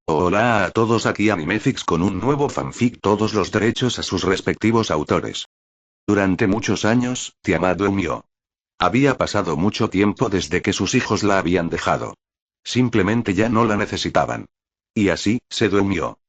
Hola a todos, aquí Animefix con un nuevo fanfic, todos los derechos a sus respectivos autores. Durante muchos años, Tiamat durmió. Había pasado mucho tiempo desde que sus hijos la habían dejado. Simplemente ya no la necesitaban. Y así, se durmió.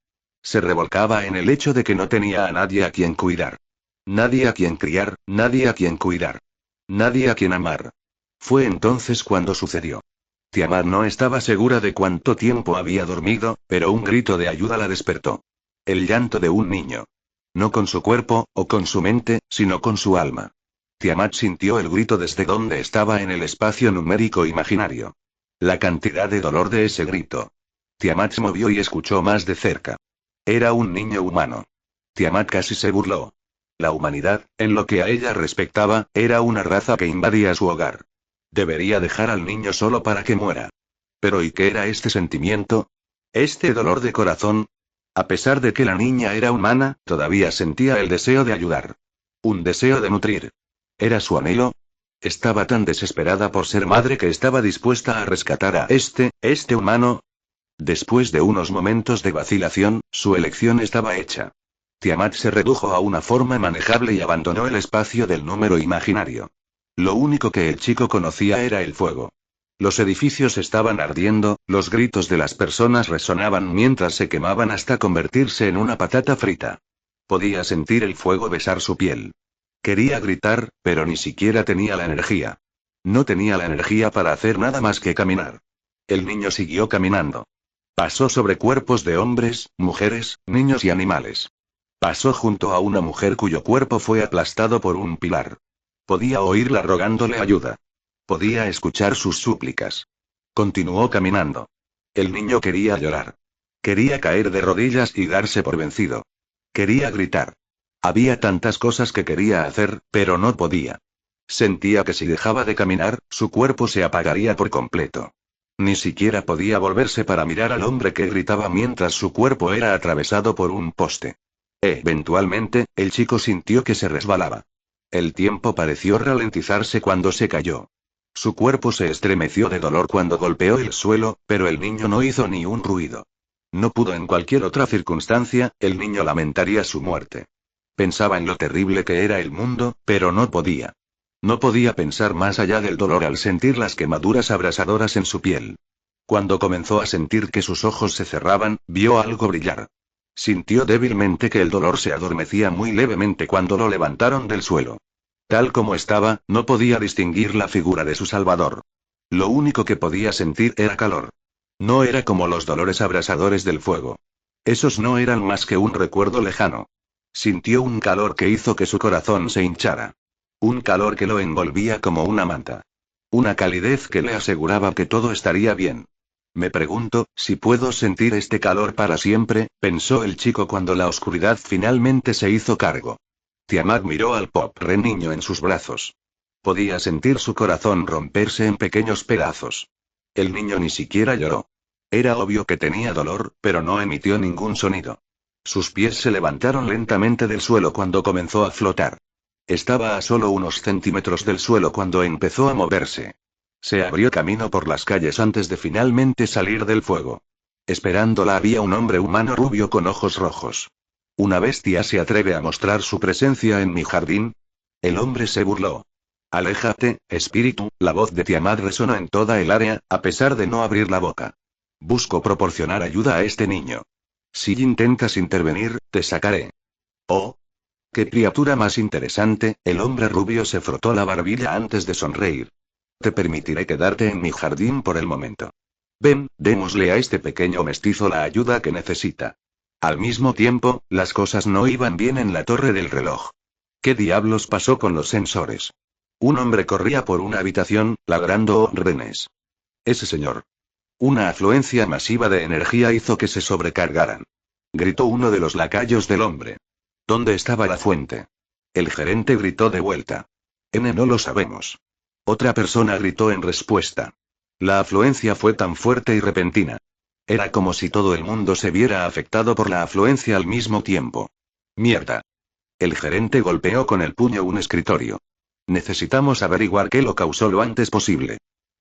Se revolcaba en el hecho de que no tenía a nadie a quien cuidar. Nadie a quien criar, nadie a quien cuidar. Nadie a quien amar. Fue entonces cuando sucedió. Tiamat no estaba segura de cuánto tiempo había dormido, pero un grito de ayuda la despertó. El llanto de un niño. No con su cuerpo, o con su mente, sino con su alma. Tiamat sintió el grito desde donde estaba en el espacio numérico imaginario. La cantidad de dolor de ese grito. Tiamat se movió y escuchó más de cerca. Era un niño humano. Tiamat casi se burló. La humanidad, en lo que a ella respectaba, era una raza que invadía su hogar. Debería dejar al niño solo para que muera. Pero ¿y qué era este sentimiento? ¿Este dolor de corazón? A pesar de que la niña era humana, todavía sentía el deseo de ayudar. Un deseo de nutrir. ¿Era su anhelo? Estaba tan desesperada por ser madre que estaba dispuesta a rescatar a este humano. Después de unos momentos de vacilación, su elección estaba hecha. Tiamat se redujo a una forma manejable y abandonó el espacio del número imaginario. Lo único que el chico conocía era el fuego. Los edificios estaban ardiendo, los gritos de las personas resonaban mientras se quemaban hasta convertirse en una patata frita. Podía sentir el fuego besar su piel. Quería gritar, pero ni siquiera tenía la energía. No tenía la energía para hacer nada más que caminar. El niño siguió caminando. Pasó sobre cuerpos de hombres, mujeres, niños y animales. Pasó junto a una mujer cuyo cuerpo fue aplastado por un pilar. Podía oírla rogándole ayuda. Podía escuchar sus súplicas. Continuó caminando. El niño quería llorar. Quería caer de rodillas y darse por vencido. Quería gritar. Había tantas cosas que quería hacer, pero no podía. Sentía que si dejaba de caminar, su cuerpo se apagaría por completo. Ni siquiera podía volverse para mirar al hombre que gritaba mientras su cuerpo era atravesado por un poste. Eventualmente, el chico sintió que se resbalaba. El tiempo pareció ralentizarse cuando se cayó. Su cuerpo se estremeció de dolor cuando golpeó el suelo, pero el niño no hizo ni un ruido. No pudo en cualquier otra circunstancia, el niño lamentaría su muerte. Pensaba en lo terrible que era el mundo, pero no podía. No podía pensar más allá del dolor al sentir las quemaduras abrasadoras en su piel. Cuando comenzó a sentir que sus ojos se cerraban, vio algo brillar. Sintió débilmente que el dolor se adormecía muy levemente cuando lo levantaron del suelo. Tal como estaba, no podía distinguir la figura de su salvador. Lo único que podía sentir era calor. No era como los dolores abrasadores del fuego. Esos no eran más que un recuerdo lejano. Sintió un calor que hizo que su corazón se hinchara. Un calor que lo envolvía como una manta. Una calidez que le aseguraba que todo estaría bien. Me pregunto, si puedo sentir este calor para siempre, pensó el chico cuando la oscuridad finalmente se hizo cargo. Tiamat miró al pobre niño en sus brazos. Podía sentir su corazón romperse en pequeños pedazos. El niño ni siquiera lloró. Era obvio que tenía dolor, pero no emitió ningún sonido. Sus pies se levantaron lentamente del suelo cuando comenzó a flotar. Estaba a solo unos centímetros del suelo cuando empezó a moverse. Se abrió camino por las calles antes de finalmente salir del fuego. Esperándola había un hombre humano rubio con ojos rojos. ¿Una bestia se atreve a mostrar su presencia en mi jardín? El hombre se burló. Aléjate, espíritu, la voz de Tiamat resonó en toda el área, a pesar de no abrir la boca. Busco proporcionar ayuda a este niño. Si intentas intervenir, te sacaré. Oh. ¡Qué criatura más interesante! El hombre rubio se frotó la barbilla antes de sonreír. Te permitiré quedarte en mi jardín por el momento. Ven, démosle a este pequeño mestizo la ayuda que necesita. Al mismo tiempo, las cosas no iban bien en la torre del reloj. ¿Qué diablos pasó con los sensores? Un hombre corría por una habitación, ladrando órdenes. Ese señor. Una afluencia masiva de energía hizo que se sobrecargaran. Gritó uno de los lacayos del hombre. ¿Dónde estaba la fuente? El gerente gritó de vuelta. No lo sabemos. Otra persona gritó en respuesta. La afluencia fue tan fuerte y repentina. Era como si todo el mundo se viera afectado por la afluencia al mismo tiempo. Mierda. El gerente golpeó con el puño un escritorio. Necesitamos averiguar qué lo causó lo antes posible.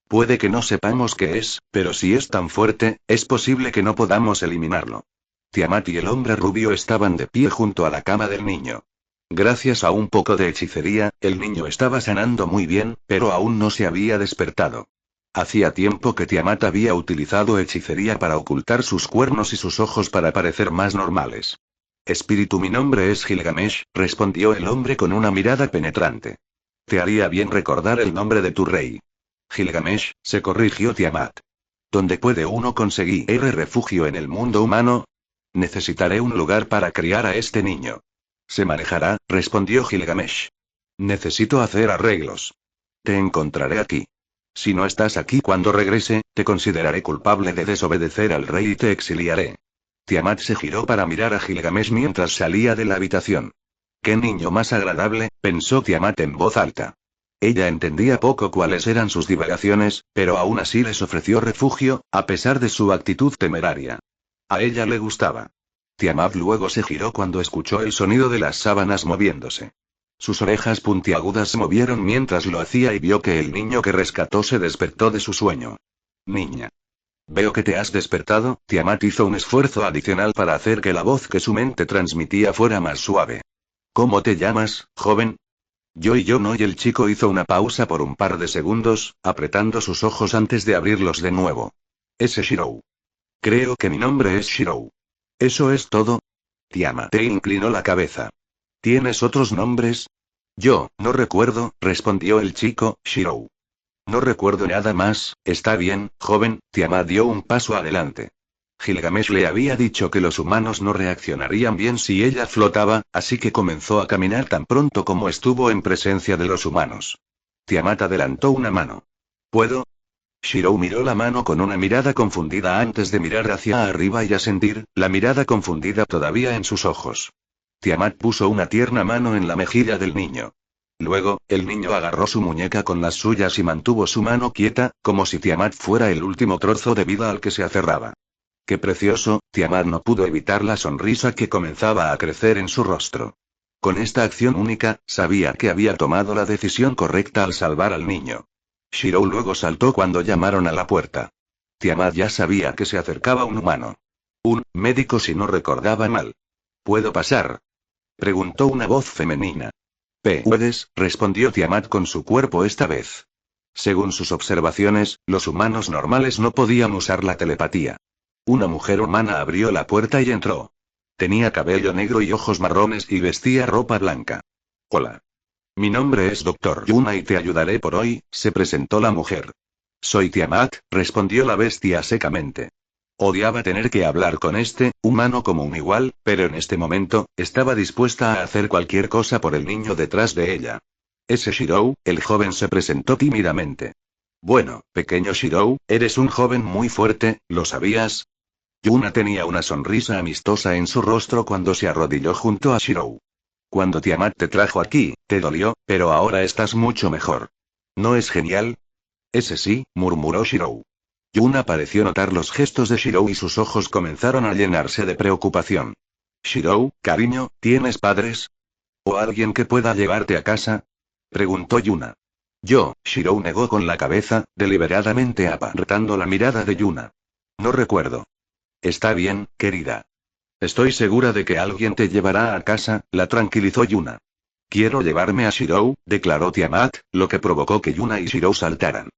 Puede que no sepamos qué es, pero si es tan fuerte, es posible que no podamos eliminarlo. Tiamat y el hombre rubio estaban de pie junto a la cama del niño. Gracias a un poco de hechicería, el niño estaba sanando muy bien, pero aún no se había despertado. Hacía tiempo que Tiamat había utilizado hechicería para ocultar sus cuernos y sus ojos para parecer más normales. Espíritu, mi nombre es Gilgamesh, respondió el hombre con una mirada penetrante. Te haría bien recordar el nombre de tu rey. Gilgamesh, se corrigió Tiamat. ¿Dónde puede uno conseguir refugio en el mundo humano? Necesitaré un lugar para criar a este niño. Se manejará, respondió Gilgamesh. Necesito hacer arreglos. Te encontraré aquí. Si no estás aquí cuando regrese, te consideraré culpable de desobedecer al rey y te exiliaré. Tiamat se giró para mirar a Gilgamesh mientras salía de la habitación. Qué niño más agradable, pensó Tiamat en voz alta. Ella entendía poco cuáles eran sus divagaciones, pero aún así les ofreció refugio, a pesar de su actitud temeraria. A ella le gustaba. Tiamat luego se giró cuando escuchó el sonido de las sábanas moviéndose. Sus orejas puntiagudas se movieron mientras lo hacía y vio que el niño que rescató se despertó de su sueño. Niña. Veo que te has despertado. Tiamat hizo un esfuerzo adicional para hacer que la voz que su mente transmitía fuera más suave. ¿Cómo te llamas, joven? Yo no, y el chico hizo una pausa por un par de segundos, apretando sus ojos antes de abrirlos de nuevo. Ese Shirou. Creo que mi nombre es Shirou. ¿Eso es todo? Tiamat inclinó la cabeza. ¿Tienes otros nombres? Yo, no recuerdo, respondió el chico, Shirou. No recuerdo nada más. Está bien, joven. Tiamat dio un paso adelante. Gilgamesh le había dicho que los humanos no reaccionarían bien si ella flotaba, así que comenzó a caminar tan pronto como estuvo en presencia de los humanos. Tiamat adelantó una mano. ¿Puedo? Shirou miró la mano con una mirada confundida antes de mirar hacia arriba y asentir, la mirada confundida todavía en sus ojos. Tiamat puso una tierna mano en la mejilla del niño. Luego, el niño agarró su muñeca con las suyas y mantuvo su mano quieta, como si Tiamat fuera el último trozo de vida al que se aferraba. ¡Qué precioso! Tiamat no pudo evitar la sonrisa que comenzaba a crecer en su rostro. Con esta acción única, sabía que había tomado la decisión correcta al salvar al niño. Shirou luego saltó cuando llamaron a la puerta. Tiamat ya sabía que se acercaba un humano. Un médico, si no recordaba mal. ¿Puedo pasar? Preguntó una voz femenina. ¿Puedes? Respondió Tiamat con su cuerpo esta vez. Según sus observaciones, los humanos normales no podían usar la telepatía. Una mujer humana abrió la puerta y entró. Tenía cabello negro y ojos marrones y vestía ropa blanca. Hola. Mi nombre es Dr. Yuna y te ayudaré por hoy, se presentó la mujer. Soy Tiamat, respondió la bestia secamente. Odiaba tener que hablar con este, humano como un igual, pero en este momento, estaba dispuesta a hacer cualquier cosa por el niño detrás de ella. Ese Shirou, el joven se presentó tímidamente. Bueno, pequeño Shirou, eres un joven muy fuerte, ¿lo sabías? Yuna tenía una sonrisa amistosa en su rostro cuando se arrodilló junto a Shirou. Cuando Tiamat te trajo aquí, te dolió, pero ahora estás mucho mejor. ¿No es genial? Ese sí, murmuró Shirou. Yuna pareció notar los gestos de Shirou y sus ojos comenzaron a llenarse de preocupación. Shirou, cariño, ¿tienes padres? ¿O alguien que pueda llevarte a casa? Preguntó Yuna. Shirou negó con la cabeza, deliberadamente apartando la mirada de Yuna. No recuerdo. Está bien, querida. Estoy segura de que alguien te llevará a casa, la tranquilizó Yuna. Quiero llevarme a Shirou, declaró Tiamat, lo que provocó que Yuna y Shirou saltaran.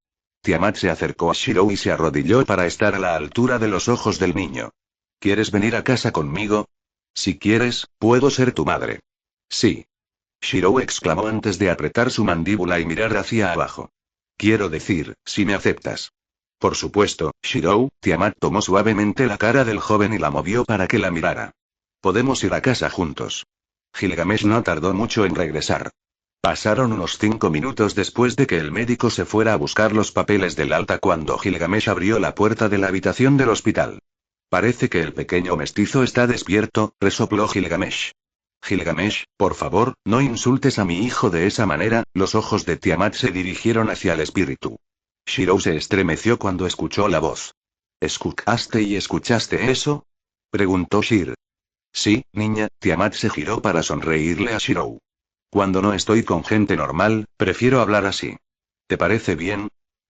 Tiamat se acercó a Shirou y se arrodilló para estar a la altura de los ojos del niño. ¿Quieres venir a casa conmigo? Si quieres, puedo ser tu madre. Sí. Shirou exclamó antes de apretar su mandíbula y mirar hacia abajo. Quiero decir, si me aceptas. Por supuesto, Shirou. Tiamat tomó suavemente la cara del joven y la movió para que la mirara. Podemos ir a casa juntos. Gilgamesh no tardó mucho en regresar. Pasaron unos 5 minutos después de que el médico se fuera a buscar los papeles del alta cuando Gilgamesh abrió la puerta de la habitación del hospital. Parece que el pequeño mestizo está despierto, resopló Gilgamesh. Gilgamesh, por favor, no insultes a mi hijo de esa manera. Los ojos de Tiamat se dirigieron hacia el espíritu. Shirou se estremeció cuando escuchó la voz. ¿Escuchaste y escuchaste eso? Preguntó Shir. Sí, niña. Tiamat se giró para sonreírle a Shirou. Cuando no estoy con gente normal, prefiero hablar así. ¿Te parece bien?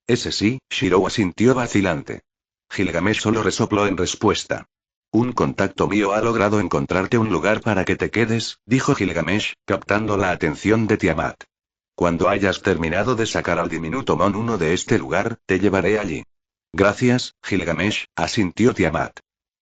Ese sí, Shirou asintió vacilante. Gilgamesh solo resopló en respuesta. Un contacto mío ha logrado encontrarte un lugar para que te quedes, dijo Gilgamesh, captando la atención de Tiamat. Cuando hayas terminado de sacar al diminuto Mon 1 de este lugar, te llevaré allí. Gracias, Gilgamesh, asintió Tiamat.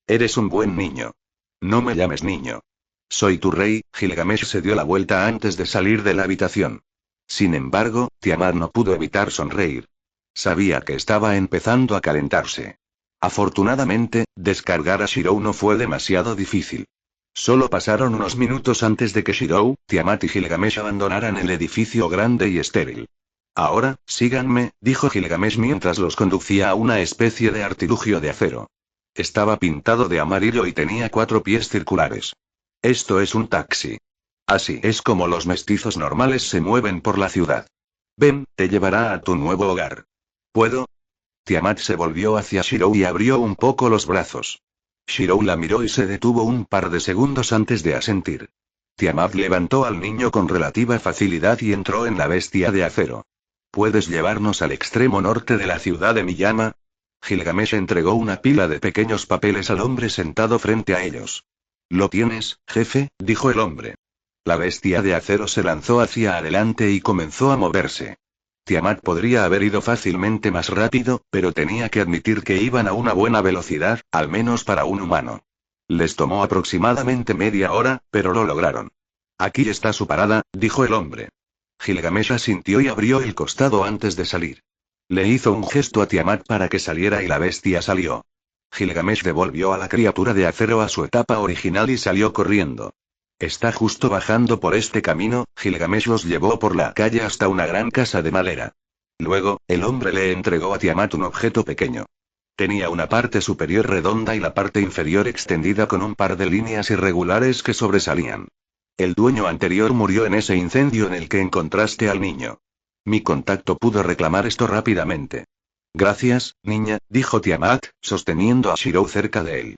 Eres un buen niño. No me llames niño. Soy tu rey. Gilgamesh se dio la vuelta antes de salir de la habitación. Sin embargo, Tiamat no pudo evitar sonreír. Sabía que estaba empezando a calentarse. Afortunadamente, descargar a Shirou no fue demasiado difícil. Solo pasaron unos minutos antes de que Shirou, Tiamat y Gilgamesh abandonaran el edificio grande y estéril. Ahora, síganme, dijo Gilgamesh mientras los conducía a una especie de artilugio de acero. Estaba pintado de amarillo y tenía 4 pies circulares. Esto es un taxi. Así es como los mestizos normales se mueven por la ciudad. Ven, te llevará a tu nuevo hogar. ¿Puedo? Tiamat se volvió hacia Shirou y abrió un poco los brazos. Shirou la miró y se detuvo un par de segundos antes de asentir. Tiamat levantó al niño con relativa facilidad y entró en la bestia de acero. ¿Puedes llevarnos al extremo norte de la ciudad de Miyama? Gilgamesh entregó una pila de pequeños papeles al hombre sentado frente a ellos. Lo tienes, jefe, dijo el hombre. La bestia de acero se lanzó hacia adelante y comenzó a moverse. Tiamat podría haber ido fácilmente más rápido, pero tenía que admitir que iban a una buena velocidad, al menos para un humano. Les tomó aproximadamente media hora, pero lo lograron. Aquí está su parada, dijo el hombre. Gilgamesh asintió y abrió el costado antes de salir. Le hizo un gesto a Tiamat para que saliera y la bestia salió. Gilgamesh devolvió a la criatura de acero a su etapa original y salió corriendo. Está justo bajando por este camino. Gilgamesh los llevó por la calle hasta una gran casa de madera. Luego, el hombre le entregó a Tiamat un objeto pequeño. Tenía una parte superior redonda y la parte inferior extendida con un par de líneas irregulares que sobresalían. El dueño anterior murió en ese incendio en el que encontraste al niño. Mi contacto pudo reclamar esto rápidamente. Gracias, niña, dijo Tiamat, sosteniendo a Shirou cerca de él.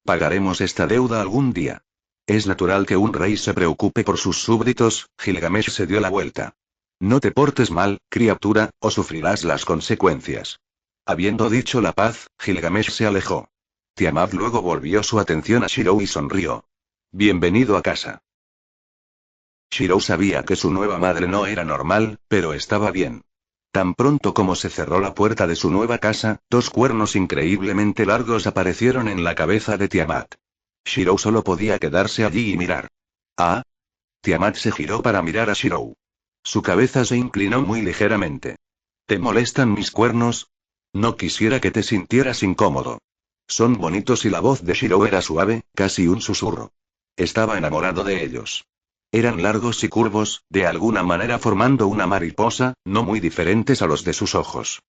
Pagaremos esta deuda algún día. Es natural que un rey se preocupe por sus súbditos. Gilgamesh se dio la vuelta. No te portes mal, criatura, o sufrirás las consecuencias. Habiendo dicho la paz, Gilgamesh se alejó. Tiamat luego volvió su atención a Shirou y sonrió. Bienvenido a casa. Shirou sabía que su nueva madre no era normal, pero estaba bien. Tan pronto como se cerró la puerta de su nueva casa, 2 cuernos increíblemente largos aparecieron en la cabeza de Tiamat. Shirou solo podía quedarse allí y mirar. ¿Ah? Tiamat se giró para mirar a Shirou. Su cabeza se inclinó muy ligeramente. ¿Te molestan mis cuernos? No quisiera que te sintieras incómodo. Son bonitos y la voz de Shirou era suave, casi un susurro. Estaba enamorado de ellos. Eran largos y curvos, de alguna manera formando una mariposa, no muy diferentes a los de sus ojos.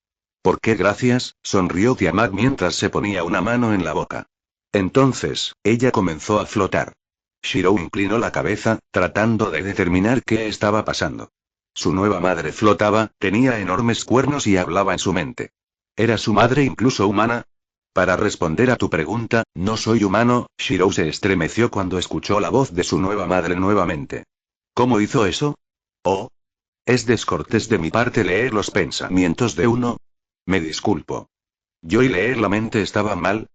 ¿Por qué gracias? Sonrió Tiamat mientras se ponía una mano en la boca. Entonces, ella comenzó a flotar. Shirou inclinó la cabeza, tratando de determinar qué estaba pasando. Su nueva madre flotaba, tenía enormes cuernos y hablaba en su mente. ¿Era su madre incluso humana? Para responder a tu pregunta, no soy humano. Shirou se estremeció cuando escuchó la voz de su nueva madre nuevamente. ¿Cómo hizo eso? Oh. ¿Es descortés de mi parte leer los pensamientos de uno? Me disculpo. ¿Yo y leer la mente estaba mal?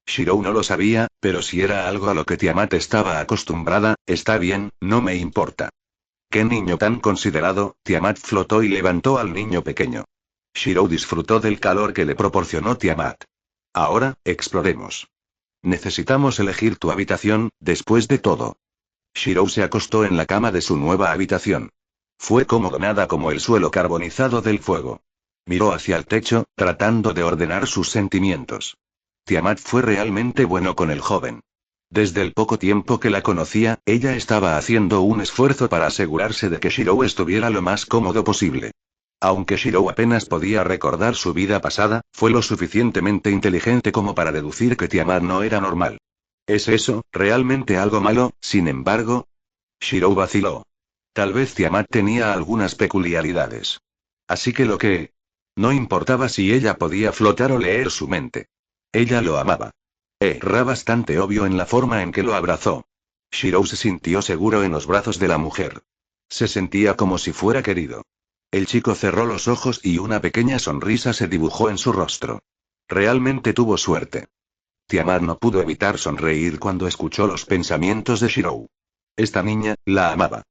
Shirou no lo sabía, pero si era algo a lo que Tiamat estaba acostumbrada, está bien, no me importa. ¡Qué niño tan considerado! Tiamat flotó y levantó al niño pequeño. Shirou disfrutó del calor que le proporcionó Tiamat. Ahora, exploremos. Necesitamos elegir tu habitación, después de todo. Shirou se acostó en la cama de su nueva habitación. Fue cómodo, nada como el suelo carbonizado del fuego. Miró hacia el techo, tratando de ordenar sus sentimientos. Tiamat fue realmente bueno con el joven. Desde el poco tiempo que la conocía, ella estaba haciendo un esfuerzo para asegurarse de que Shirou estuviera lo más cómodo posible. Aunque Shirou apenas podía recordar su vida pasada, fue lo suficientemente inteligente como para deducir que Tiamat no era normal. ¿Es eso, realmente algo malo, sin embargo? Shirou vaciló. Tal vez Tiamat tenía algunas peculiaridades. Así que lo que... No importaba si ella podía flotar o leer su mente. Ella lo amaba. Era bastante obvio en la forma en que lo abrazó. Shirou se sintió seguro en los brazos de la mujer. Se sentía como si fuera querido. El chico cerró los ojos y una pequeña sonrisa se dibujó en su rostro. Realmente tuvo suerte. Tiamat no pudo evitar sonreír cuando escuchó los pensamientos de Shirou. Esta niña, la amaba.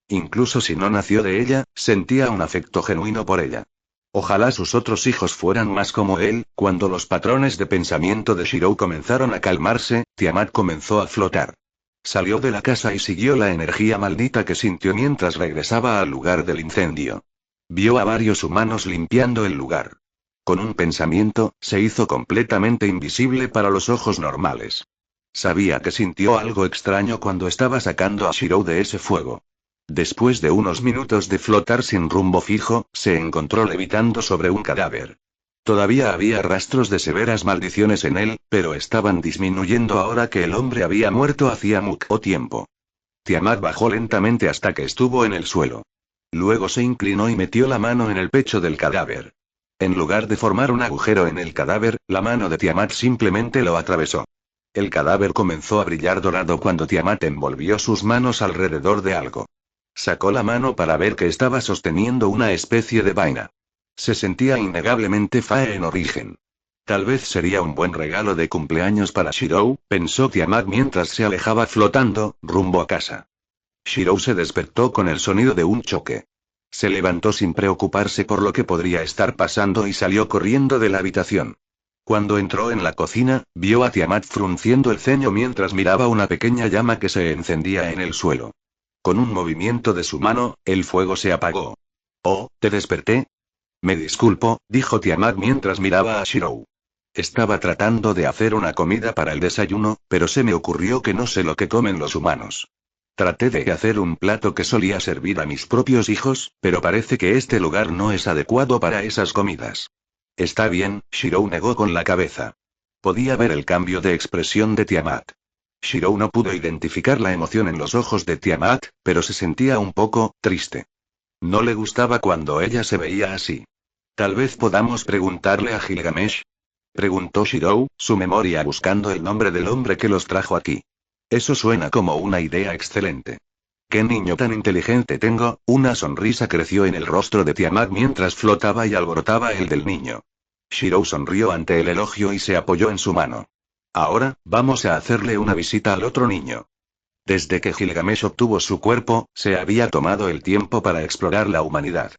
Incluso si no nació de ella, sentía un afecto genuino por ella. Ojalá sus otros hijos fueran más como él. Cuando los patrones de pensamiento de Shirou comenzaron a calmarse, Tiamat comenzó a flotar. Salió de la casa y siguió la energía maldita que sintió mientras regresaba al lugar del incendio. Vio a varios humanos limpiando el lugar. Con un pensamiento, se hizo completamente invisible para los ojos normales. Sabía que sintió algo extraño cuando estaba sacando a Shirou de ese fuego. Después de unos minutos de flotar sin rumbo fijo, se encontró levitando sobre un cadáver. Todavía había rastros de severas maldiciones en él, pero estaban disminuyendo ahora que el hombre había muerto hacía mucho tiempo. Tiamat bajó lentamente hasta que estuvo en el suelo. Luego se inclinó y metió la mano en el pecho del cadáver. En lugar de formar un agujero en el cadáver, la mano de Tiamat simplemente lo atravesó. El cadáver comenzó a brillar dorado cuando Tiamat envolvió sus manos alrededor de algo. Sacó la mano para ver que estaba sosteniendo una especie de vaina. Se sentía innegablemente fea en origen. Tal vez sería un buen regalo de cumpleaños para Shirou, pensó Tiamat mientras se alejaba flotando, rumbo a casa. Shirou se despertó con el sonido de un choque. Se levantó sin preocuparse por lo que podría estar pasando y salió corriendo de la habitación. Cuando entró en la cocina, vio a Tiamat frunciendo el ceño mientras miraba una pequeña llama que se encendía en el suelo. Con un movimiento de su mano, el fuego se apagó. «Oh, ¿te desperté?» «Me disculpo», dijo Tiamat mientras miraba a Shirou. «Estaba tratando de hacer una comida para el desayuno, pero se me ocurrió que no sé lo que comen los humanos. Traté de hacer un plato que solía servir a mis propios hijos, pero parece que este lugar no es adecuado para esas comidas». «Está bien», Shirou negó con la cabeza. Podía ver el cambio de expresión de Tiamat. Shirou no pudo identificar la emoción en los ojos de Tiamat, pero se sentía un poco triste. No le gustaba cuando ella se veía así. «Tal vez podamos preguntarle a Gilgamesh», preguntó Shirou, su memoria buscando el nombre del hombre que los trajo aquí. «Eso suena como una idea excelente». «Qué niño tan inteligente tengo», una sonrisa creció en el rostro de Tiamat mientras flotaba y alborotaba el del niño. Shirou sonrió ante el elogio y se apoyó en su mano. «Ahora, vamos a hacerle una visita al otro niño». Desde que Gilgamesh obtuvo su cuerpo, se había tomado el tiempo para explorar la humanidad.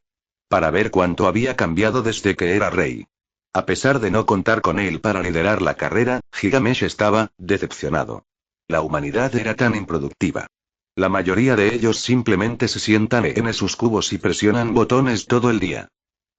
Para ver cuánto había cambiado desde que era rey. A pesar de no contar con él para liderar la carrera, Gilgamesh estaba decepcionado. La humanidad era tan improductiva. La mayoría de ellos simplemente se sientan en sus cubos y presionan botones todo el día.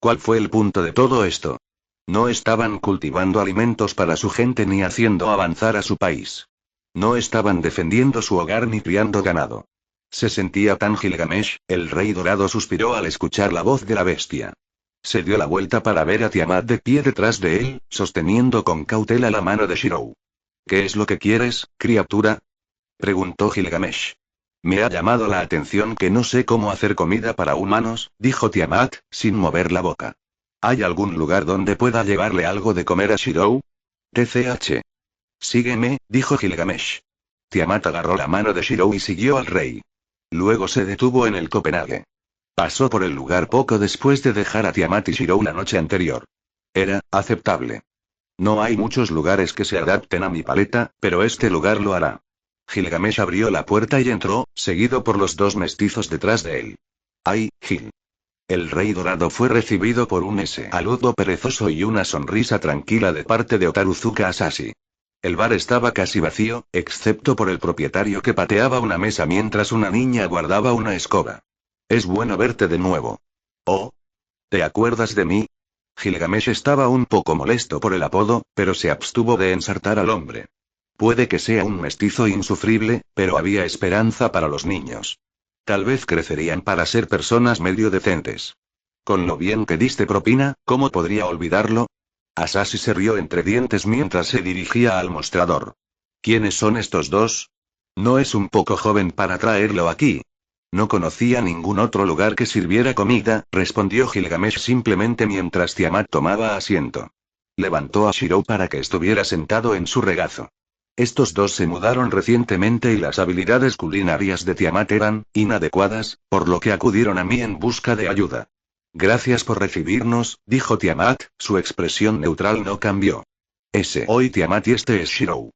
¿Cuál fue el punto de todo esto? No estaban cultivando alimentos para su gente ni haciendo avanzar a su país. No estaban defendiendo su hogar ni criando ganado. Se sentía tan Gilgamesh, el rey dorado suspiró al escuchar la voz de la bestia. Se dio la vuelta para ver a Tiamat de pie detrás de él, sosteniendo con cautela la mano de Shirou. «¿Qué es lo que quieres, criatura?», preguntó Gilgamesh. «Me ha llamado la atención que no sé cómo hacer comida para humanos», dijo Tiamat, sin mover la boca. «¿Hay algún lugar donde pueda llevarle algo de comer a Shirou?» «TCH. Sígueme», dijo Gilgamesh. Tiamat agarró la mano de Shirou y siguió al rey. Luego se detuvo en el Copenhague. Pasó por el lugar poco después de dejar a Tiamat y Shirou la noche anterior. Era aceptable. No hay muchos lugares que se adapten a mi paleta, pero este lugar lo hará. Gilgamesh abrió la puerta y entró, seguido por los dos mestizos detrás de él. «¡Ay, Gil!». El rey dorado fue recibido por un saludo perezoso y una sonrisa tranquila de parte de Otaruzuka Asashi. El bar estaba casi vacío, excepto por el propietario que pateaba una mesa mientras una niña guardaba una escoba. «Es bueno verte de nuevo». «Oh. ¿Te acuerdas de mí?». Gilgamesh estaba un poco molesto por el apodo, pero se abstuvo de ensartar al hombre. Puede que sea un mestizo insufrible, pero había esperanza para los niños. Tal vez crecerían para ser personas medio decentes. Con lo bien que diste propina, ¿cómo podría olvidarlo? Asashi se rió entre dientes mientras se dirigía al mostrador. ¿Quiénes son estos dos? ¿No es un poco joven para traerlo aquí? No conocía ningún otro lugar que sirviera comida, respondió Gilgamesh simplemente mientras Tiamat tomaba asiento. Levantó a Shirou para que estuviera sentado en su regazo. Estos dos se mudaron recientemente y las habilidades culinarias de Tiamat eran inadecuadas, por lo que acudieron a mí en busca de ayuda. Gracias por recibirnos, dijo Tiamat, su expresión neutral no cambió. Hoy Tiamat y este es Shirou.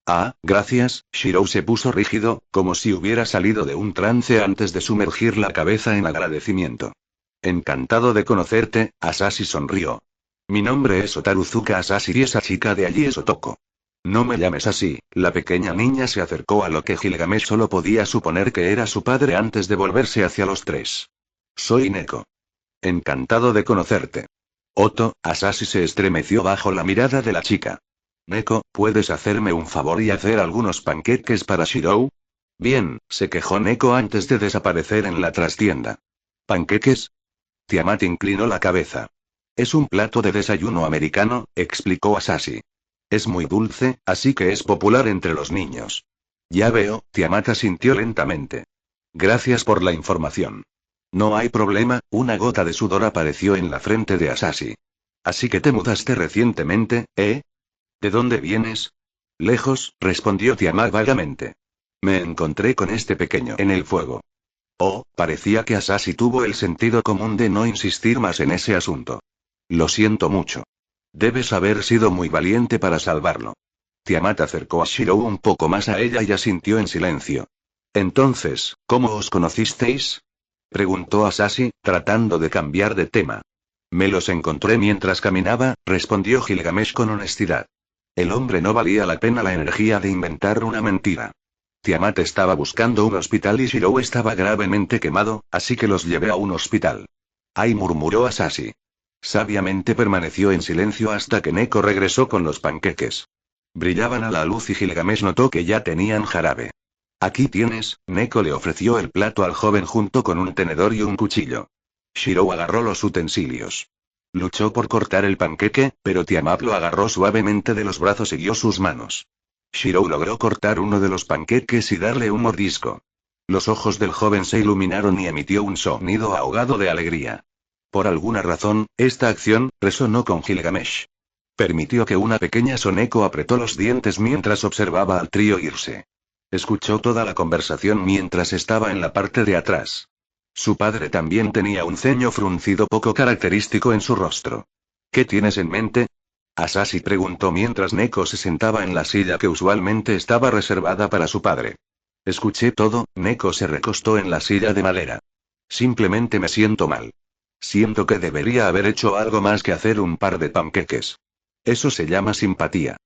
Ah, gracias. Shirou se puso rígido, como si hubiera salido de un trance antes de sumergir la cabeza en agradecimiento. Encantado de conocerte, Asashi sonrió. Mi nombre es Otaruzuka Asashi y esa chica de allí es Otoko. No me llames así. La pequeña niña se acercó a lo que Gilgamesh solo podía suponer que era su padre antes de volverse hacia los tres. Soy Neko. Encantado de conocerte. Asashi se estremeció bajo la mirada de la chica. Neko, ¿puedes hacerme un favor y hacer algunos panqueques para Shirou? Bien, se quejó Neko antes de desaparecer en la trastienda. ¿Panqueques? Tiamat inclinó la cabeza. Es un plato de desayuno americano, explicó Asashi. Es muy dulce, así que es popular entre los niños. Ya veo, Tiamat asintió lentamente. Gracias por la información. No hay problema, una gota de sudor apareció en la frente de Asashi. Así que te mudaste recientemente, ¿eh? ¿De dónde vienes? Lejos, respondió Tiamat vagamente. Me encontré con este pequeño en el fuego. Oh, parecía que Asashi tuvo el sentido común de no insistir más en ese asunto. Lo siento mucho. Debes haber sido muy valiente para salvarlo. Tiamat acercó a Shirou un poco más a ella y asintió en silencio. Entonces, ¿cómo os conocisteis? Preguntó Asashi, tratando de cambiar de tema. Me los encontré mientras caminaba, respondió Gilgamesh con honestidad. El hombre no valía la pena la energía de inventar una mentira. Tiamat estaba buscando un hospital y Shirou estaba gravemente quemado, así que los llevé a un hospital. Ay, murmuró Asashi. Sabiamente permaneció en silencio hasta que Neko regresó con los panqueques. Brillaban a la luz y Gilgamesh notó que ya tenían jarabe. Aquí tienes, Neko le ofreció el plato al joven junto con un tenedor y un cuchillo. Shirou agarró los utensilios. Luchó por cortar el panqueque, pero Tiamat lo agarró suavemente de los brazos y guió sus manos. Shirou logró cortar uno de los panqueques y darle un mordisco. Los ojos del joven se iluminaron y emitió un sonido ahogado de alegría. Por alguna razón, esta acción resonó con Gilgamesh. Permitió que una pequeña Soneko apretó los dientes mientras observaba al trío irse. Escuchó toda la conversación mientras estaba en la parte de atrás. Su padre también tenía un ceño fruncido poco característico en su rostro. ¿Qué tienes en mente? Asashi preguntó mientras Neko se sentaba en la silla que usualmente estaba reservada para su padre. Escuché todo, Neko se recostó en la silla de madera. Simplemente me siento mal. Siento que debería haber hecho algo más que hacer un par de panqueques. Eso se llama simpatía.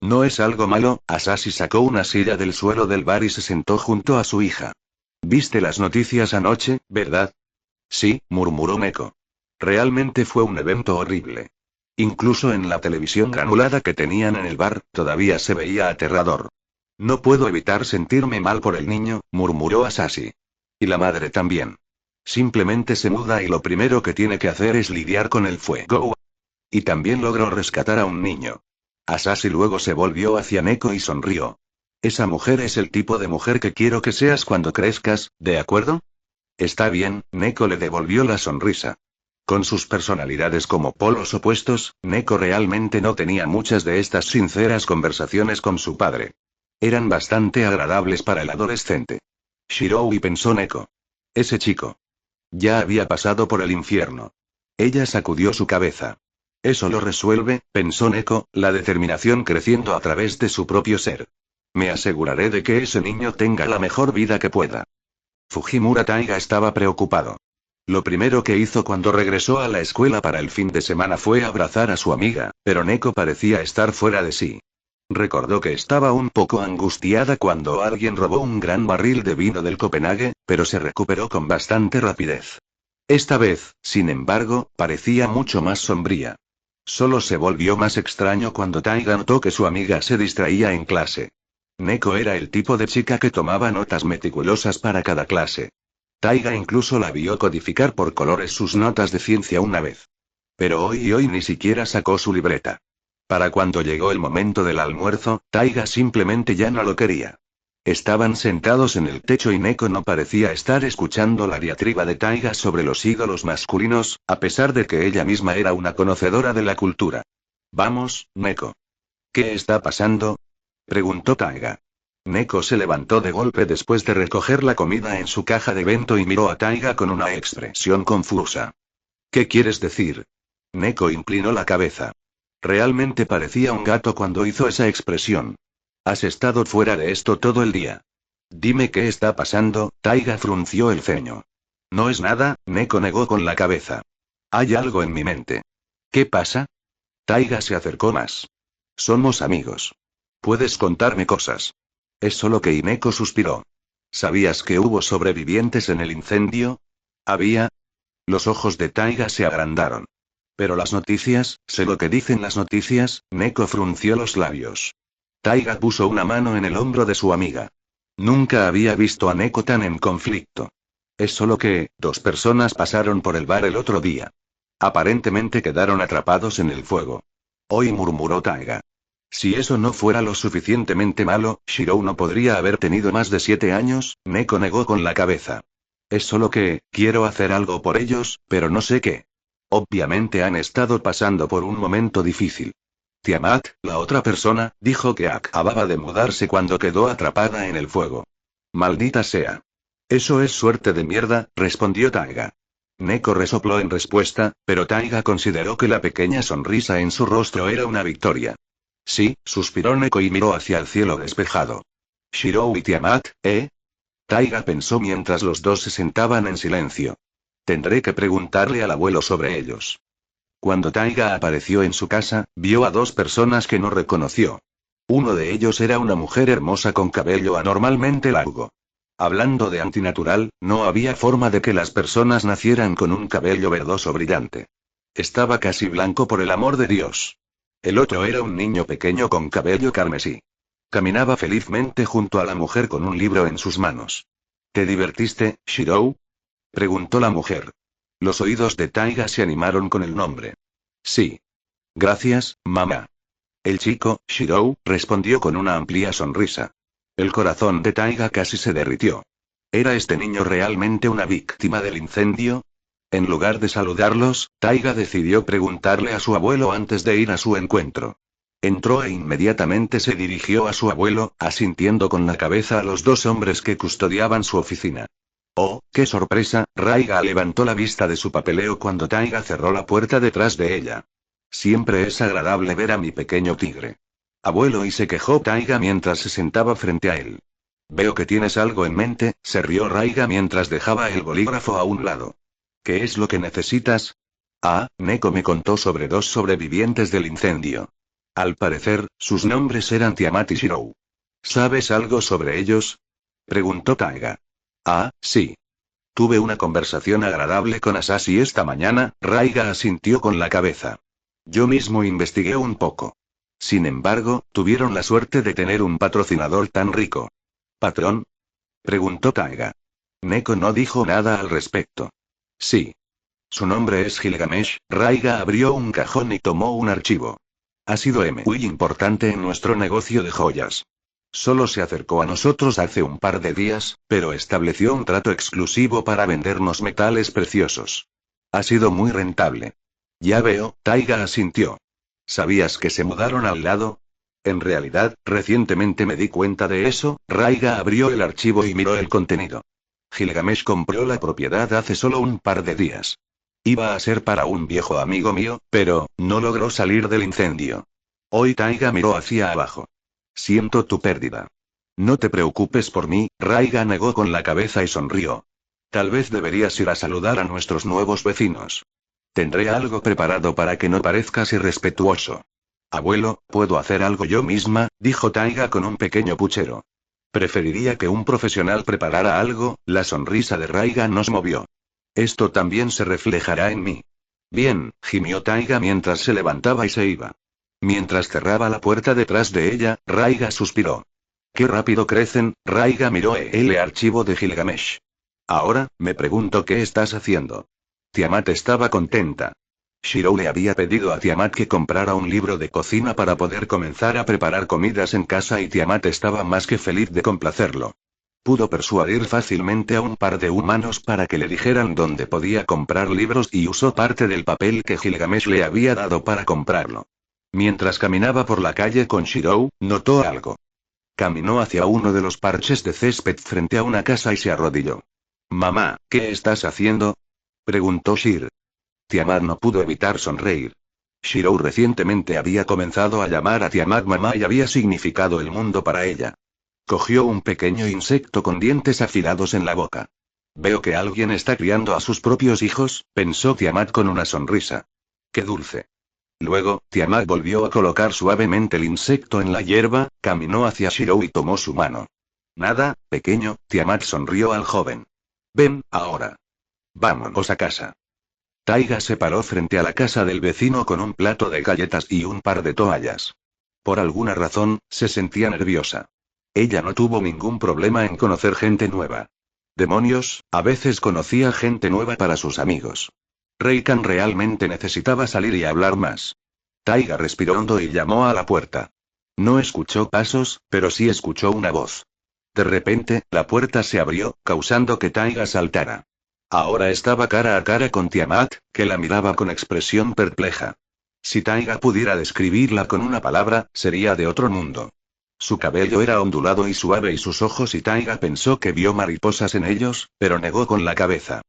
No es algo malo. Asashi sacó una silla del suelo del bar y se sentó junto a su hija. ¿Viste las noticias anoche, verdad? Sí, murmuró Neko. Realmente fue un evento horrible. Incluso en la televisión granulada que tenían en el bar, todavía se veía aterrador. No puedo evitar sentirme mal por el niño, murmuró Asashi. Y la madre también. Simplemente se muda y lo primero que tiene que hacer es lidiar con el fuego. Y también logró rescatar a un niño. Asashi luego se volvió hacia Neko y sonrió. Esa mujer es el tipo de mujer que quiero que seas cuando crezcas, ¿de acuerdo? Está bien, Neko le devolvió la sonrisa. Con sus personalidades como polos opuestos, Neko realmente no tenía muchas de estas sinceras conversaciones con su padre. Eran bastante agradables para el adolescente. Shirou y pensó Neko. Ese chico. Ya había pasado por el infierno. Ella sacudió su cabeza. Eso lo resuelve, pensó Neko, la determinación creciendo a través de su propio ser. Me aseguraré de que ese niño tenga la mejor vida que pueda. Fujimura Taiga estaba preocupado. Lo primero que hizo cuando regresó a la escuela para el fin de semana fue abrazar a su amiga, pero Neko parecía estar fuera de sí. Recordó que estaba un poco angustiada cuando alguien robó un gran barril de vino del Copenhague, pero se recuperó con bastante rapidez. Esta vez, sin embargo, parecía mucho más sombría. Solo se volvió más extraño cuando Taiga notó que su amiga se distraía en clase. Neko era el tipo de chica que tomaba notas meticulosas para cada clase. Taiga incluso la vio codificar por colores sus notas de ciencia una vez. Pero hoy ni siquiera sacó su libreta. Para cuando llegó el momento del almuerzo, Taiga simplemente ya no lo quería. Estaban sentados en el techo y Neko no parecía estar escuchando la diatriba de Taiga sobre los ídolos masculinos, a pesar de que ella misma era una conocedora de la cultura. Vamos, Neko. ¿Qué está pasando? Preguntó Taiga. Neko se levantó de golpe después de recoger la comida en su caja de bento y miró a Taiga con una expresión confusa. ¿Qué quieres decir? Neko inclinó la cabeza. Realmente parecía un gato cuando hizo esa expresión. Has estado fuera de esto todo el día. Dime qué está pasando. Taiga frunció el ceño. No es nada, Neko negó con la cabeza. Hay algo en mi mente. ¿Qué pasa? Taiga se acercó más. Somos amigos. Puedes contarme cosas. Es solo que Neko suspiró. ¿Sabías que hubo sobrevivientes en el incendio? ¿Había? Los ojos de Taiga se agrandaron. Pero las noticias, sé lo que dicen las noticias. Neko frunció los labios. Taiga puso una mano en el hombro de su amiga. Nunca había visto a Neko tan en conflicto. Es solo que, 2 personas pasaron por el bar el otro día. Aparentemente quedaron atrapados en el fuego. Hoy murmuró Taiga. Si eso no fuera lo suficientemente malo, Shirou no podría haber tenido más de 7 años, Neko negó con la cabeza. Es solo que, quiero hacer algo por ellos, pero no sé qué. Obviamente han estado pasando por un momento difícil. Tiamat, la otra persona, dijo que acababa de mudarse cuando quedó atrapada en el fuego. Maldita sea. Eso es suerte de mierda, respondió Taiga. Neko resopló en respuesta, pero Taiga consideró que la pequeña sonrisa en su rostro era una victoria. Sí, suspiró Neko y miró hacia el cielo despejado. Shirou y Tiamat, ¿eh? Taiga pensó mientras los dos se sentaban en silencio. Tendré que preguntarle al abuelo sobre ellos. Cuando Taiga apareció en su casa, vio a 2 personas que no reconoció. Uno de ellos era una mujer hermosa con cabello anormalmente largo. Hablando de antinatural, no había forma de que las personas nacieran con un cabello verdoso brillante. Estaba casi blanco por el amor de Dios. El otro era un niño pequeño con cabello carmesí. Caminaba felizmente junto a la mujer con un libro en sus manos. ¿Te divertiste, Shirou? Preguntó la mujer. Los oídos de Taiga se animaron con el nombre. Sí. Gracias, mamá. El chico, Shirou, respondió con una amplia sonrisa. El corazón de Taiga casi se derritió. ¿Era este niño realmente una víctima del incendio? En lugar de saludarlos, Taiga decidió preguntarle a su abuelo antes de ir a su encuentro. Entró e inmediatamente se dirigió a su abuelo, asintiendo con la cabeza a los 2 hombres que custodiaban su oficina. Oh, qué sorpresa, Raiga levantó la vista de su papeleo cuando Taiga cerró la puerta detrás de ella. Siempre es agradable ver a mi pequeño tigre. Abuelo, y se quejó Taiga mientras se sentaba frente a él. Veo que tienes algo en mente, se rió Raiga mientras dejaba el bolígrafo a un lado. ¿Qué es lo que necesitas? Ah, Neko me contó sobre 2 sobrevivientes del incendio. Al parecer, sus nombres eran Tiamat y Shirou. ¿Sabes algo sobre ellos? Preguntó Taiga. Ah, sí. Tuve una conversación agradable con Asashi esta mañana, Raiga asintió con la cabeza. Yo mismo investigué un poco. Sin embargo, tuvieron la suerte de tener un patrocinador tan rico. ¿Patrón? Preguntó Taiga. Neko no dijo nada al respecto. Sí. Su nombre es Gilgamesh. Raiga abrió un cajón y tomó un archivo. Ha sido muy importante en nuestro negocio de joyas. Solo se acercó a nosotros hace un par de días, pero estableció un trato exclusivo para vendernos metales preciosos. Ha sido muy rentable. Ya veo, Taiga asintió. ¿Sabías que se mudaron al lado? En realidad, recientemente me di cuenta de eso. Raiga abrió el archivo y miró el contenido. Gilgamesh compró la propiedad hace solo un par de días. Iba a ser para un viejo amigo mío, pero no logró salir del incendio. Hoy Taiga miró hacia abajo. Siento tu pérdida. No te preocupes por mí, Raiga negó con la cabeza y sonrió. Tal vez deberías ir a saludar a nuestros nuevos vecinos. Tendré algo preparado para que no parezcas irrespetuoso. Abuelo, ¿puedo hacer algo yo misma?, dijo Taiga con un pequeño puchero. Preferiría que un profesional preparara algo. La sonrisa de Raiga nos movió. Esto también se reflejará en mí. Bien, gimió Taiga mientras se levantaba y se iba. Mientras cerraba la puerta detrás de ella, Raiga suspiró. Qué rápido crecen. Raiga miró el archivo de Gilgamesh. Ahora, me pregunto qué estás haciendo. Tiamat estaba contenta. Shirou le había pedido a Tiamat que comprara un libro de cocina para poder comenzar a preparar comidas en casa y Tiamat estaba más que feliz de complacerlo. Pudo persuadir fácilmente a un par de humanos para que le dijeran dónde podía comprar libros y usó parte del papel que Gilgamesh le había dado para comprarlo. Mientras caminaba por la calle con Shirou, notó algo. Caminó hacia uno de los parches de césped frente a una casa y se arrodilló. Mamá, ¿qué estás haciendo? Preguntó Shir. Tiamat no pudo evitar sonreír. Shirou recientemente había comenzado a llamar a Tiamat mamá y había significado el mundo para ella. Cogió un pequeño insecto con dientes afilados en la boca. Veo que alguien está criando a sus propios hijos, pensó Tiamat con una sonrisa. ¡Qué dulce! Luego, Tiamat volvió a colocar suavemente el insecto en la hierba, caminó hacia Shirou y tomó su mano. Nada, pequeño, Tiamat sonrió al joven. Ven, ahora. Vámonos a casa. Taiga se paró frente a la casa del vecino con un plato de galletas y un par de toallas. Por alguna razón, se sentía nerviosa. Ella no tuvo ningún problema en conocer gente nueva. Demonios, a veces conocía gente nueva para sus amigos. Reikan realmente necesitaba salir y hablar más. Taiga respiró hondo y llamó a la puerta. No escuchó pasos, pero sí escuchó una voz. De repente, la puerta se abrió, causando que Taiga saltara. Ahora estaba cara a cara con Tiamat, que la miraba con expresión perpleja. Si Taiga pudiera describirla con una palabra, sería de otro mundo. Su cabello era ondulado y suave y sus ojos y Taiga pensó que vio mariposas en ellos, pero negó con la cabeza.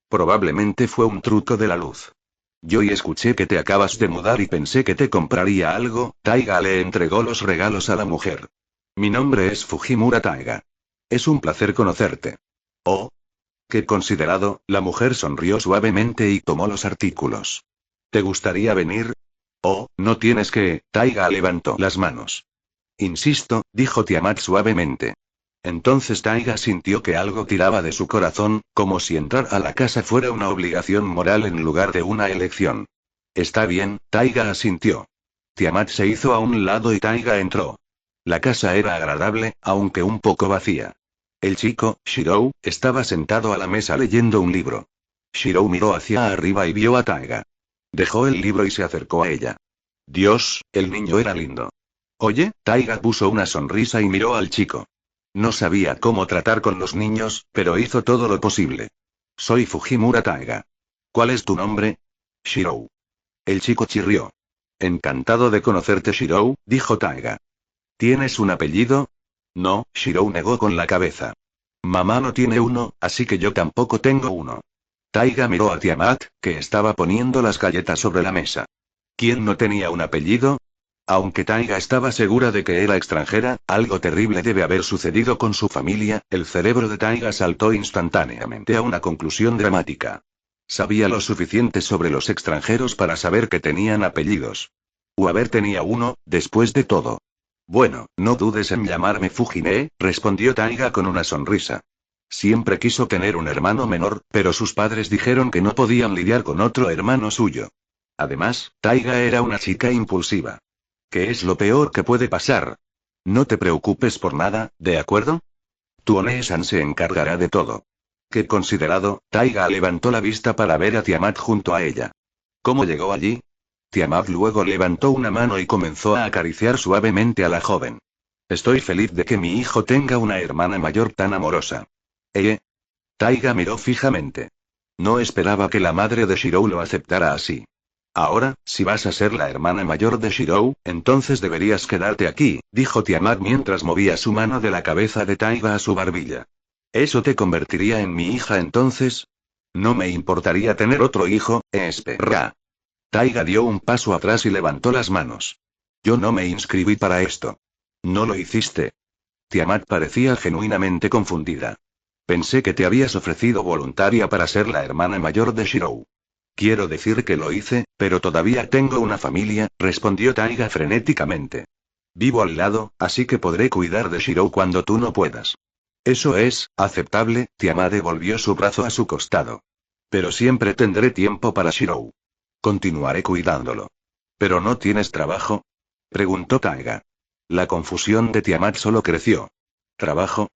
Probablemente fue un truco de la luz. Yo y escuché que te acabas de mudar y pensé que te compraría algo. Taiga le entregó los regalos a la mujer. Mi nombre es Fujimura Taiga. Es un placer conocerte. Oh. Qué considerado, la mujer sonrió suavemente y tomó los artículos. ¿Te gustaría venir? Oh, no tienes que, Taiga levantó las manos. Insisto, dijo Tiamat suavemente. Entonces Taiga sintió que algo tiraba de su corazón, como si entrar a la casa fuera una obligación moral en lugar de una elección. Está bien, Taiga asintió. Tiamat se hizo a un lado y Taiga entró. La casa era agradable, aunque un poco vacía. El chico, Shirou, estaba sentado a la mesa leyendo un libro. Shirou miró hacia arriba y vio a Taiga. Dejó el libro y se acercó a ella. Dios, el niño era lindo. Oye, Taiga puso una sonrisa y miró al chico. No sabía cómo tratar con los niños, pero hizo todo lo posible. Soy Fujimura Taiga. ¿Cuál es tu nombre? Shirou. El chico chirrió. Encantado de conocerte, Shirou, dijo Taiga. ¿Tienes un apellido? No, Shirou negó con la cabeza. Mamá no tiene uno, así que yo tampoco tengo uno. Taiga miró a Tiamat, que estaba poniendo las galletas sobre la mesa. ¿Quién no tenía un apellido? Aunque Taiga estaba segura de que era extranjera, algo terrible debe haber sucedido con su familia. El cerebro de Taiga saltó instantáneamente a una conclusión dramática. Sabía lo suficiente sobre los extranjeros para saber que tenían apellidos. Uaber tenía uno, después de todo. Bueno, no dudes en llamarme Fujine, respondió Taiga con una sonrisa. Siempre quiso tener un hermano menor, pero sus padres dijeron que no podían lidiar con otro hermano suyo. Además, Taiga era una chica impulsiva. ¿Qué es lo peor que puede pasar? No te preocupes por nada, ¿de acuerdo? Tu One-san se encargará de todo. Qué considerado, Taiga levantó la vista para ver a Tiamat junto a ella. ¿Cómo llegó allí? Tiamat luego levantó una mano y comenzó a acariciar suavemente a la joven. Estoy feliz de que mi hijo tenga una hermana mayor tan amorosa. Taiga miró fijamente. No esperaba que la madre de Shirou lo aceptara así. Ahora, si vas a ser la hermana mayor de Shirou, entonces deberías quedarte aquí, dijo Tiamat mientras movía su mano de la cabeza de Taiga a su barbilla. ¿Eso te convertiría en mi hija entonces? No me importaría tener otro hijo, espera. Taiga dio un paso atrás y levantó las manos. Yo no me inscribí para esto. ¿No lo hiciste? Tiamat parecía genuinamente confundida. Pensé que te habías ofrecido voluntaria para ser la hermana mayor de Shirou. Quiero decir que lo hice, pero todavía tengo una familia, respondió Taiga frenéticamente. Vivo al lado, así que podré cuidar de Shirou cuando tú no puedas. Eso es aceptable, Tiamat devolvió su brazo a su costado. Pero siempre tendré tiempo para Shirou. Continuaré cuidándolo. ¿Pero no tienes trabajo? Preguntó Taiga. La confusión de Tiamat solo creció. ¿Trabajo?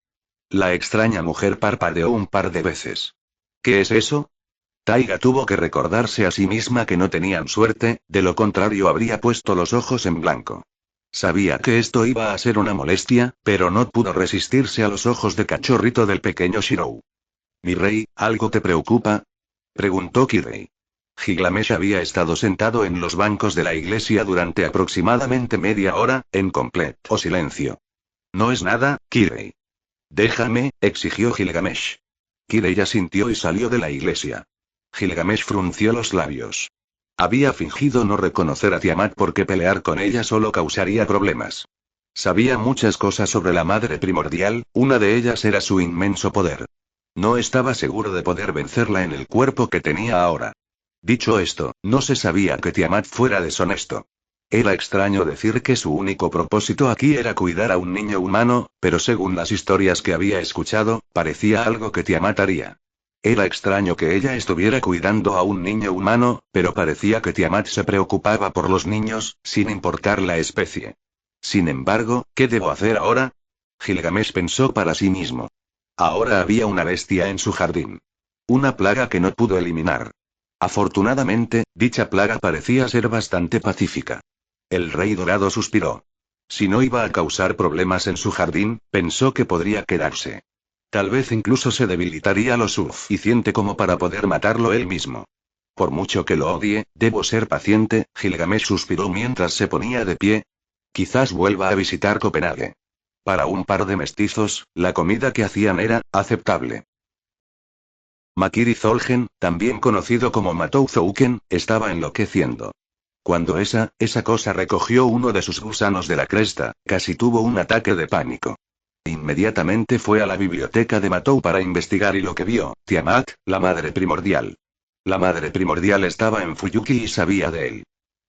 La extraña mujer parpadeó un par de veces. ¿Qué es eso? Taiga tuvo que recordarse a sí misma que no tenían suerte, de lo contrario habría puesto los ojos en blanco. Sabía que esto iba a ser una molestia, pero no pudo resistirse a los ojos de cachorrito del pequeño Shirou. Mi rey, ¿algo te preocupa? Preguntó Kirei. Gilgamesh había estado sentado en los bancos de la iglesia durante aproximadamente media hora, en completo silencio. No es nada, Kirei. Déjame, exigió Gilgamesh. Kirei asintió y salió de la iglesia. Gilgamesh frunció los labios. Había fingido no reconocer a Tiamat porque pelear con ella solo causaría problemas. Sabía muchas cosas sobre la madre primordial, una de ellas era su inmenso poder. No estaba seguro de poder vencerla en el cuerpo que tenía ahora. Dicho esto, no se sabía que Tiamat fuera deshonesto. Era extraño decir que su único propósito aquí era cuidar a un niño humano, pero según las historias que había escuchado, parecía algo que Tiamat haría. Era extraño que ella estuviera cuidando a un niño humano, pero parecía que Tiamat se preocupaba por los niños, sin importar la especie. Sin embargo, ¿qué debo hacer ahora? Gilgamesh pensó para sí mismo. Ahora había una bestia en su jardín. Una plaga que no pudo eliminar. Afortunadamente, dicha plaga parecía ser bastante pacífica. El rey dorado suspiró. Si no iba a causar problemas en su jardín, pensó que podría quedarse. Tal vez incluso se debilitaría lo suficiente como para poder matarlo él mismo. Por mucho que lo odie, debo ser paciente, Gilgamesh suspiró mientras se ponía de pie. Quizás vuelva a visitar Copenhague. Para un par de mestizos, la comida que hacían era aceptable. Makiri Zolgen, también conocido como Matou Zouken, estaba enloqueciendo. Cuando esa cosa recogió uno de sus gusanos de la cresta, casi tuvo un ataque de pánico. Inmediatamente fue a la biblioteca de Matou para investigar y lo que vio, Tiamat, la madre primordial. La madre primordial estaba en Fuyuki y sabía de él.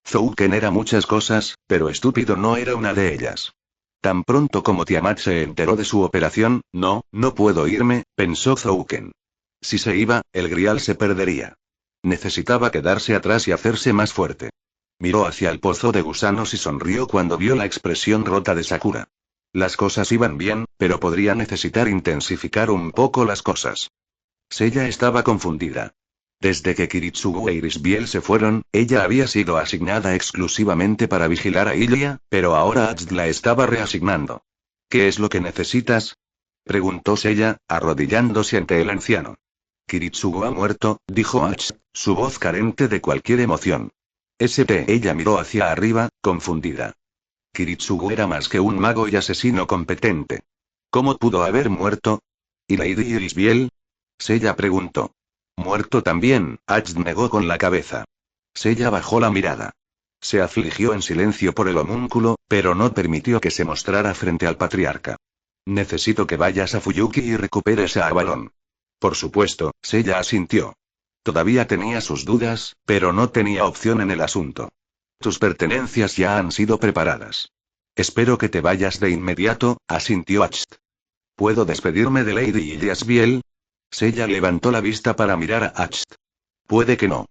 Zouken era muchas cosas, pero estúpido no era una de ellas. Tan pronto como Tiamat se enteró de su operación, no puedo irme, pensó Zouken. Si se iba, el grial se perdería. Necesitaba quedarse atrás y hacerse más fuerte. Miró hacia el pozo de gusanos y sonrió cuando vio la expresión rota de Sakura. Las cosas iban bien, pero podría necesitar intensificar un poco las cosas. Seiya estaba confundida. Desde que Kiritsugu e Irisbiel se fueron, ella había sido asignada exclusivamente para vigilar a Ilia, pero ahora Acht la estaba reasignando. ¿Qué es lo que necesitas? Preguntó Seiya, arrodillándose ante el anciano. Kiritsugu ha muerto, dijo Acht, su voz carente de cualquier emoción. Ella miró hacia arriba, confundida. Kiritsugu era más que un mago y asesino competente. ¿Cómo pudo haber muerto? ¿Y Lady Irisbiel? Seiya preguntó. Muerto también, Acht negó con la cabeza. Seiya bajó la mirada. Se afligió en silencio por el homúnculo, pero no permitió que se mostrara frente al patriarca. Necesito que vayas a Fuyuki y recuperes a Avalon. Por supuesto, Seiya asintió. Todavía tenía sus dudas, pero no tenía opción en el asunto. Tus pertenencias ya han sido preparadas. Espero que te vayas de inmediato, asintió Acht. ¿Puedo despedirme de Lady Ilyasbiel? Seiya levantó la vista para mirar a Acht. Puede que no.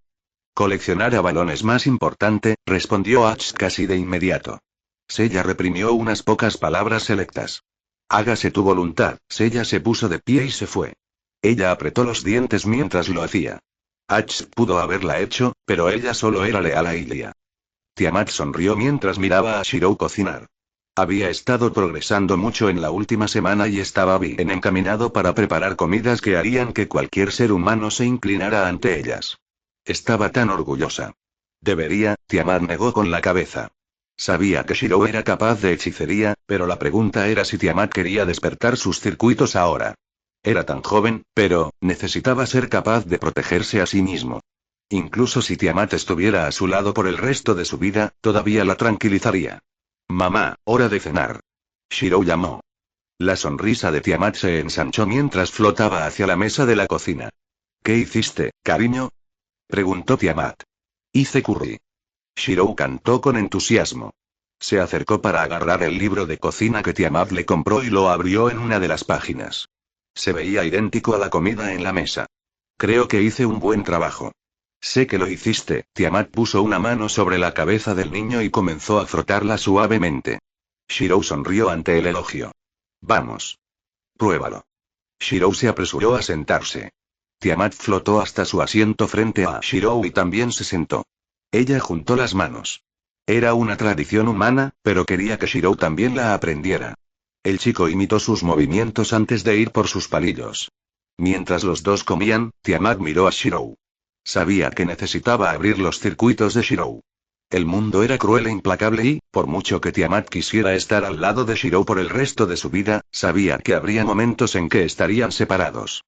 Coleccionar Avalon es más importante, respondió Acht casi de inmediato. Seiya reprimió unas pocas palabras selectas. Hágase tu voluntad. Seiya se puso de pie y se fue. Ella apretó los dientes mientras lo hacía. Acht pudo haberla hecho, pero ella solo era leal a Ilia. Tiamat sonrió mientras miraba a Shirou cocinar. Había estado progresando mucho en la última semana y estaba bien encaminado para preparar comidas que harían que cualquier ser humano se inclinara ante ellas. Estaba tan orgullosa. Debería, Tiamat negó con la cabeza. Sabía que Shirou era capaz de hechicería, pero la pregunta era si Tiamat quería despertar sus circuitos ahora. Era tan joven, pero necesitaba ser capaz de protegerse a sí mismo. Incluso si Tiamat estuviera a su lado por el resto de su vida, todavía la tranquilizaría. Mamá, hora de cenar. Shirou llamó. La sonrisa de Tiamat se ensanchó mientras flotaba hacia la mesa de la cocina. ¿Qué hiciste, cariño? Preguntó Tiamat. Hice curry. Shirou cantó con entusiasmo. Se acercó para agarrar el libro de cocina que Tiamat le compró y lo abrió en una de las páginas. Se veía idéntico a la comida en la mesa. Creo que hice un buen trabajo. Sé que lo hiciste. Tiamat puso una mano sobre la cabeza del niño y comenzó a frotarla suavemente. Shirou sonrió ante el elogio. Vamos. Pruébalo. Shirou se apresuró a sentarse. Tiamat flotó hasta su asiento frente a Shirou y también se sentó. Ella juntó las manos. Era una tradición humana, pero quería que Shirou también la aprendiera. El chico imitó sus movimientos antes de ir por sus palillos. Mientras los dos comían, Tiamat miró a Shirou. Sabía que necesitaba abrir los circuitos de Shirou. El mundo era cruel e implacable y, por mucho que Tiamat quisiera estar al lado de Shirou por el resto de su vida, sabía que habría momentos en que estarían separados.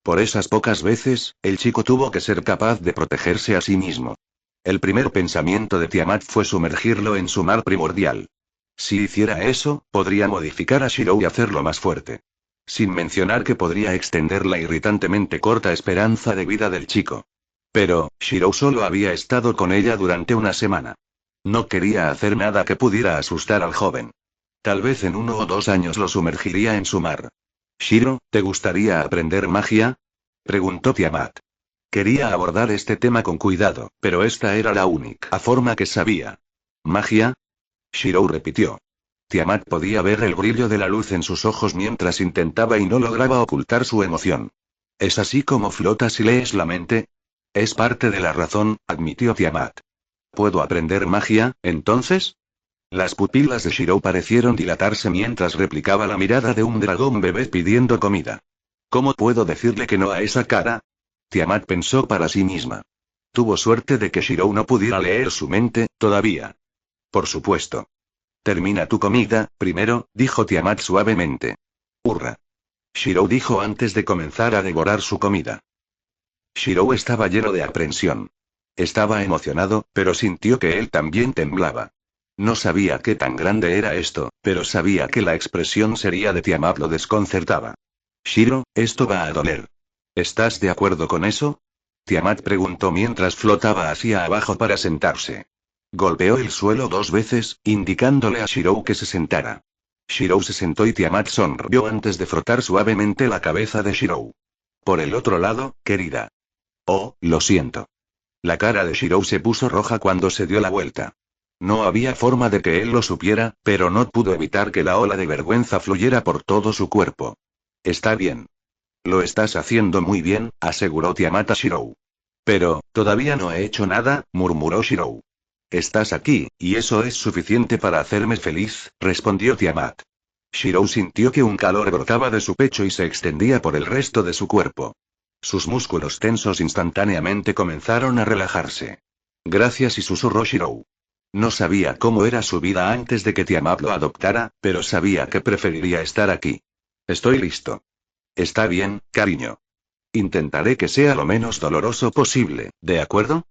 Por esas pocas veces, el chico tuvo que ser capaz de protegerse a sí mismo. El primer pensamiento de Tiamat fue sumergirlo en su mar primordial. Si hiciera eso, podría modificar a Shirou y hacerlo más fuerte. Sin mencionar que podría extender la irritantemente corta esperanza de vida del chico. Pero, Shirou solo había estado con ella durante una semana. No quería hacer nada que pudiera asustar al joven. Tal vez en 1 o 2 años lo sumergiría en su mar. Shiro, ¿te gustaría aprender magia? Preguntó Tiamat. Quería abordar este tema con cuidado, pero esta era la única forma que sabía. ¿Magia? Shirou repitió. Tiamat podía ver el brillo de la luz en sus ojos mientras intentaba y no lograba ocultar su emoción. ¿Es así como flotas y lees la mente? Es parte de la razón, admitió Tiamat. ¿Puedo aprender magia, entonces? Las pupilas de Shirou parecieron dilatarse mientras replicaba la mirada de un dragón bebé pidiendo comida. ¿Cómo puedo decirle que no a esa cara? Tiamat pensó para sí misma. Tuvo suerte de que Shirou no pudiera leer su mente, todavía. Por supuesto. Termina tu comida, primero, dijo Tiamat suavemente. Hurra. Shirou dijo antes de comenzar a devorar su comida. Shirou estaba lleno de aprensión. Estaba emocionado, pero sintió que él también temblaba. No sabía qué tan grande era esto, pero sabía que la expresión seria de Tiamat lo desconcertaba. Shiro, esto va a doler. ¿Estás de acuerdo con eso? Tiamat preguntó mientras flotaba hacia abajo para sentarse. Golpeó el suelo 2 veces, indicándole a Shirou que se sentara. Shirou se sentó y Tiamat sonrió antes de frotar suavemente la cabeza de Shirou. Por el otro lado, querida. Oh, lo siento. La cara de Shirou se puso roja cuando se dio la vuelta. No había forma de que él lo supiera, pero no pudo evitar que la ola de vergüenza fluyera por todo su cuerpo. Está bien. Lo estás haciendo muy bien, aseguró Tiamat a Shirou. Pero, todavía no he hecho nada, murmuró Shirou. Estás aquí, y eso es suficiente para hacerme feliz, respondió Tiamat. Shirou sintió que un calor brotaba de su pecho y se extendía por el resto de su cuerpo. Sus músculos tensos instantáneamente comenzaron a relajarse. Gracias, y susurró Shirou. No sabía cómo era su vida antes de que Tiamat lo adoptara, pero sabía que preferiría estar aquí. Estoy listo. Está bien, cariño. Intentaré que sea lo menos doloroso posible, ¿de acuerdo?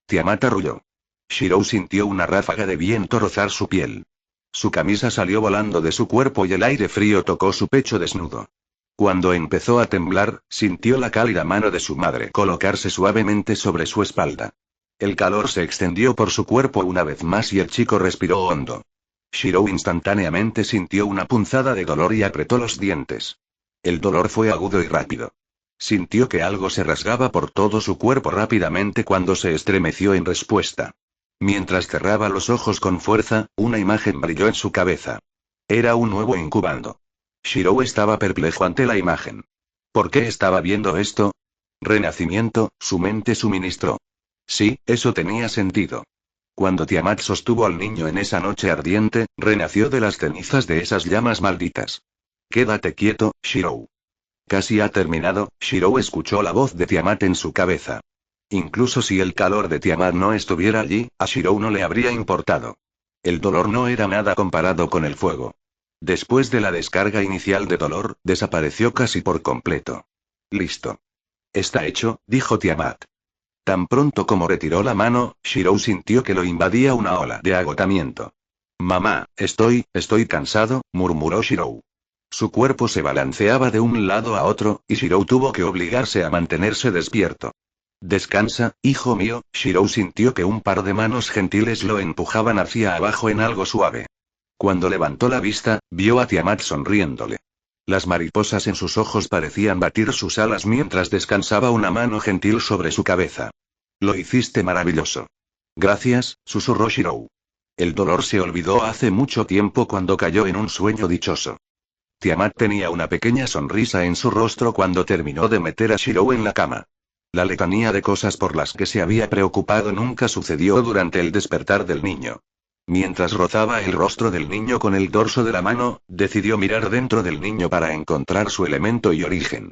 Tiamat arrulló. Shirou sintió una ráfaga de viento rozar su piel. Su camisa salió volando de su cuerpo y el aire frío tocó su pecho desnudo. Cuando empezó a temblar, sintió la cálida mano de su madre colocarse suavemente sobre su espalda. El calor se extendió por su cuerpo una vez más y el chico respiró hondo. Shirou instantáneamente sintió una punzada de dolor y apretó los dientes. El dolor fue agudo y rápido. Sintió que algo se rasgaba por todo su cuerpo rápidamente cuando se estremeció en respuesta. Mientras cerraba los ojos con fuerza, una imagen brilló en su cabeza. Era un huevo incubando. Shirou estaba perplejo ante la imagen. ¿Por qué estaba viendo esto? Renacimiento, su mente suministró. Sí, eso tenía sentido. Cuando Tiamat sostuvo al niño en esa noche ardiente, renació de las cenizas de esas llamas malditas. Quédate quieto, Shirou. Casi ha terminado, Shirou escuchó la voz de Tiamat en su cabeza. Incluso si el calor de Tiamat no estuviera allí, a Shirou no le habría importado. El dolor no era nada comparado con el fuego. Después de la descarga inicial de dolor, desapareció casi por completo. Listo. Está hecho, dijo Tiamat. Tan pronto como retiró la mano, Shirou sintió que lo invadía una ola de agotamiento. Mamá, estoy cansado, murmuró Shirou. Su cuerpo se balanceaba de un lado a otro, y Shirou tuvo que obligarse a mantenerse despierto. Descansa, hijo mío, Shirou sintió que un par de manos gentiles lo empujaban hacia abajo en algo suave. Cuando levantó la vista, vio a Tiamat sonriéndole. Las mariposas en sus ojos parecían batir sus alas mientras descansaba una mano gentil sobre su cabeza. Lo hiciste maravilloso. Gracias, susurró Shirou. El dolor se olvidó hace mucho tiempo cuando cayó en un sueño dichoso. Tiamat tenía una pequeña sonrisa en su rostro cuando terminó de meter a Shirou en la cama. La letanía de cosas por las que se había preocupado nunca sucedió durante el despertar del niño. Mientras rozaba el rostro del niño con el dorso de la mano, decidió mirar dentro del niño para encontrar su elemento y origen.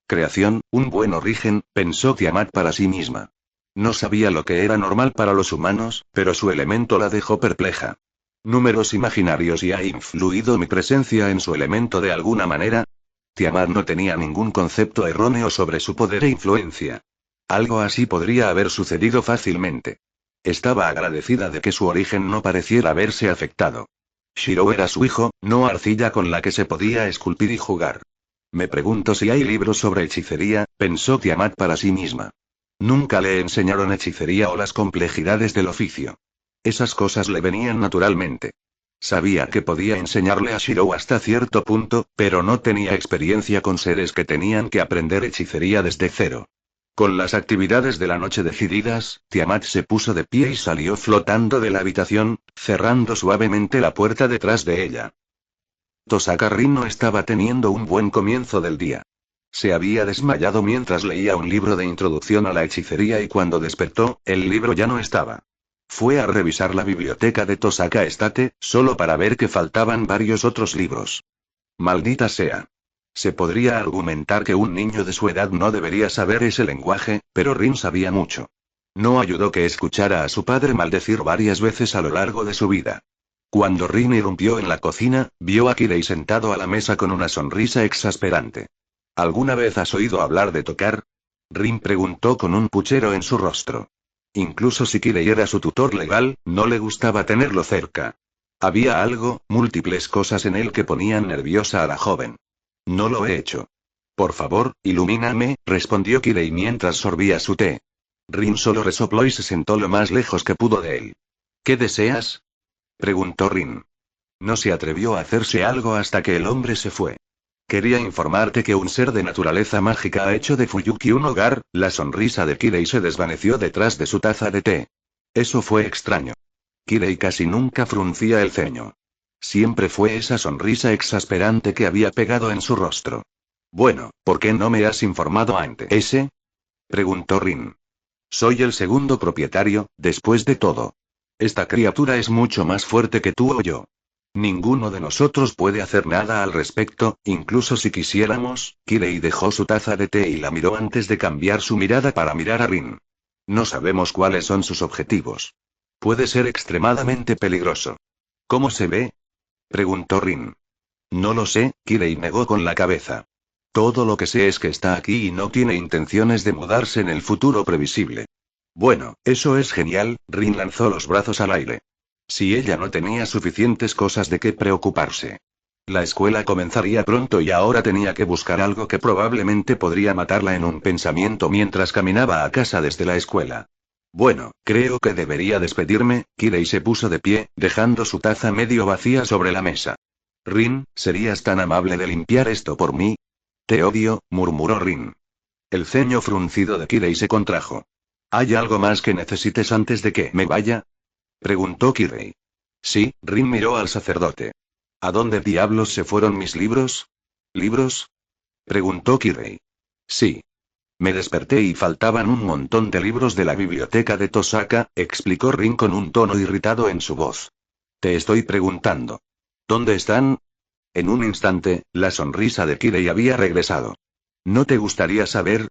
Creación, un buen origen, pensó Tiamat para sí misma. No sabía lo que era normal para los humanos, pero su elemento la dejó perpleja. ¿Números imaginarios y ha influido mi presencia en su elemento de alguna manera? Tiamat no tenía ningún concepto erróneo sobre su poder e influencia. Algo así podría haber sucedido fácilmente. Estaba agradecida de que su origen no pareciera verse afectado. Shiro era su hijo, no arcilla con la que se podía esculpir y jugar. Me pregunto si hay libros sobre hechicería, pensó Tiamat para sí misma. Nunca le enseñaron hechicería o las complejidades del oficio. Esas cosas le venían naturalmente. Sabía que podía enseñarle a Shiro hasta cierto punto, pero no tenía experiencia con seres que tenían que aprender hechicería desde cero. Con las actividades de la noche decididas, Tiamat se puso de pie y salió flotando de la habitación, cerrando suavemente la puerta detrás de ella. Tosaka Rin no estaba teniendo un buen comienzo del día. Se había desmayado mientras leía un libro de introducción a la hechicería y cuando despertó, el libro ya no estaba. Fue a revisar la biblioteca de Tosaka Estate, solo para ver que faltaban varios otros libros. Maldita sea. Se podría argumentar que un niño de su edad no debería saber ese lenguaje, pero Rin sabía mucho. No ayudó que escuchara a su padre maldecir varias veces a lo largo de su vida. Cuando Rin irrumpió en la cocina, vio a Kirei sentado a la mesa con una sonrisa exasperante. ¿Alguna vez has oído hablar de tocar? Rin preguntó con un puchero en su rostro. Incluso si Kirei era su tutor legal, no le gustaba tenerlo cerca. Había algo, múltiples cosas en él que ponían nerviosa a la joven. No lo he hecho. Por favor, ilumíname, respondió Kirei mientras sorbía su té. Rin solo resopló y se sentó lo más lejos que pudo de él. ¿Qué deseas? Preguntó Rin. No se atrevió a hacerse algo hasta que el hombre se fue. Quería informarte que un ser de naturaleza mágica ha hecho de Fuyuki un hogar. La sonrisa de Kirei se desvaneció detrás de su taza de té. Eso fue extraño. Kirei casi nunca fruncía el ceño. Siempre fue esa sonrisa exasperante que había pegado en su rostro. Bueno, ¿por qué no me has informado antes? ¿Ese? Preguntó Rin. Soy el segundo propietario, después de todo. Esta criatura es mucho más fuerte que tú o yo. Ninguno de nosotros puede hacer nada al respecto, incluso si quisiéramos. Kirei dejó su taza de té y la miró antes de cambiar su mirada para mirar a Rin. No sabemos cuáles son sus objetivos. Puede ser extremadamente peligroso. ¿Cómo se ve? Preguntó Rin. No lo sé, Kirei negó con la cabeza. Todo lo que sé es que está aquí y no tiene intenciones de mudarse en el futuro previsible. Bueno, eso es genial, Rin lanzó los brazos al aire. Si ella no tenía suficientes cosas de qué preocuparse. La escuela comenzaría pronto y ahora tenía que buscar algo que probablemente podría matarla en un pensamiento mientras caminaba a casa desde la escuela. Bueno, creo que debería despedirme. Kirei se puso de pie, dejando su taza medio vacía sobre la mesa. Rin, ¿serías tan amable de limpiar esto por mí? Te odio, murmuró Rin. El ceño fruncido de Kirei se contrajo. ¿Hay algo más que necesites antes de que me vaya? Preguntó Kirei. Sí, Rin miró al sacerdote. ¿A dónde diablos se fueron mis libros? ¿Libros? Preguntó Kirei. Sí. Me desperté y faltaban un montón de libros de la biblioteca de Tosaka, explicó Rin con un tono irritado en su voz. Te estoy preguntando. ¿Dónde están? En un instante, la sonrisa de Kirei había regresado. ¿No te gustaría saber?